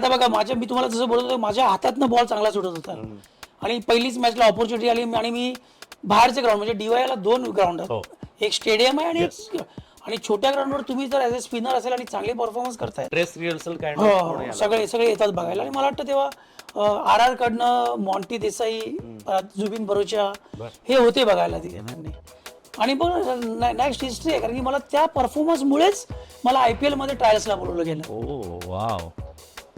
आता बघा मी तुम्हाला जसं बोलत होतो, माझ्या हातातनं बॉल चांगला सुटत होता आणि पहिलीच मॅचला ऑपॉर्च्युनिटी आली आणि मी बाहेरचे ग्राउंड म्हणजे DYला 2 ग्राउंड आहेत, एक स्टेडियम आहे आणि छोट्या ग्राउंडवर तुम्ही जर ॲज अ स्पिनर असेल आणि चांगले परफॉर्मन्स करताय, ड्रेस रिहर्सल काय हो सगळे येतात बघायला. आणि मला वाटतं तेव्हा RR कडनं मॉन्टी देसाई, जुबिन बरोचा हे होते बघायला तिथे. आणि मग नेक्स्ट हिस्ट्री आहे, कारण की मला त्या परफॉर्मन्समुळेच मला IPL मध्ये ट्रायल्सला बोलवलं गेलं. ओ वाव,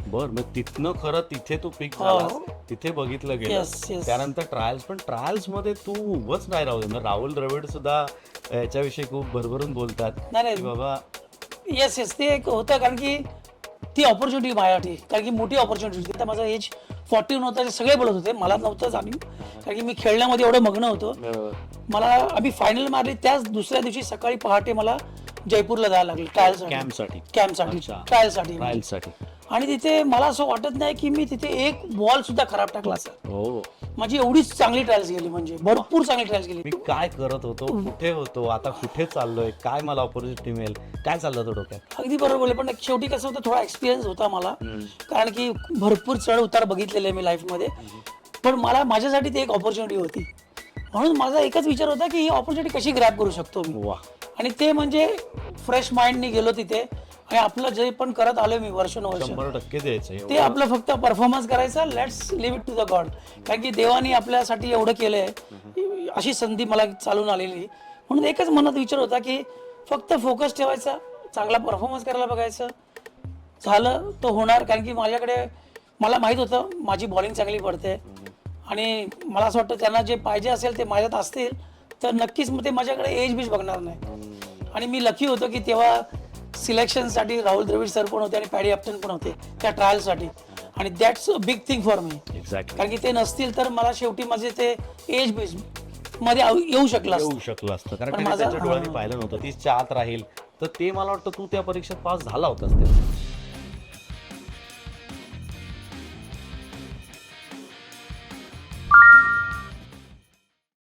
बर. मग तिथनं खरं तिथे तू पिक झाला, तिथे बघितलं गेलं. त्यानंतर ट्रायल्स, पण ट्रायल्स मध्ये तू उभंच नाही राहू दे. राहुल द्रविड सुद्धा याच्याविषयी खूप भरभरून बोलतात. नाही बाबा येस ते एक होतं, कारण की ती ऑपॉर्च्युनिटी माझ्यासाठी, कारण की मोठी ऑपॉर्च्युनिटी होती. तर माझं एज 41 होतं, सगळे बोलत होते, मला नव्हतं जाणीव, कारण की मी खेळण्यामध्ये एवढं मग्न होतो. मला आम्ही फायनल मारली, त्याच दुसऱ्या दिवशी सकाळी पहाटे मला जयपूरला जायला लागलं ट्रायलसाठी. आणि तिथे मला असं वाटत नाही की मी तिथे एक बॉल सुद्धा खराब टाकला असेल. माझी एवढीच चांगली ट्रायल्स गेली, म्हणजे भरपूर चांगली ट्रायल्स गेली. मी काय करत होतो, कुठे होतो, आता कुठे चाललोय, काय मला ऑपॉर्च्युनिटी मिळेल, काय चाललं होतं डोक्यात? अगदी बरोबर बोलले. पण शेवटी कसं होतं, थोडा एक्सपिरियन्स होता मला, कारण की भरपूर चढ उतार बघितलेले मी लाईफमध्ये. पण मला माझ्यासाठी ती एक ऑपॉर्च्युनिटी होती, म्हणून माझा एकच विचार होता की ही ऑपॉर्च्युनिटी कशी ग्रॅब करू शकतो मी. आणि ते म्हणजे फ्रेश माइंडनी गेलो तिथे आणि आपलं जे पण करत आलोय मी वर्षानुवर्ष 100% द्यायचं ते आपलं फक्त परफॉर्मन्स करायचं. Let's leave it to the god, कारण की देवानी आपल्यासाठी एवढं केलंय, अशी संधी मला चालून आलेली. म्हणून एकच मनात विचार होता की फक्त फोकस ठेवायचा, चांगला परफॉर्मन्स करायला बघायचं, झालं तो होणार. कारण की मला माहित होतं माझी बॉलिंग चांगली पडते आणि मला असं वाटतं त्यांना जे पाहिजे असेल ते माझ्यात असतील तर नक्कीच ते माझ्याकडे एज बीज बघणार नाही. आणि मी लकी होतो की तेव्हा सिलेक्शनसाठी राहुल द्रविड सर पण होते आणि पॅडी अपटन पण होते त्या ट्रायलसाठी, आणि that's a big thing for me. कारण की ते नसतील तर मला शेवटी माझे ते एज बीज मध्ये येऊ शकलं असतं, कारण माझ्या डोळ्यांनी पाहिलं नव्हतं. 30च्या आत राहील तर ते मला वाटतं तू त्या परीक्षेत पास झाला होतास.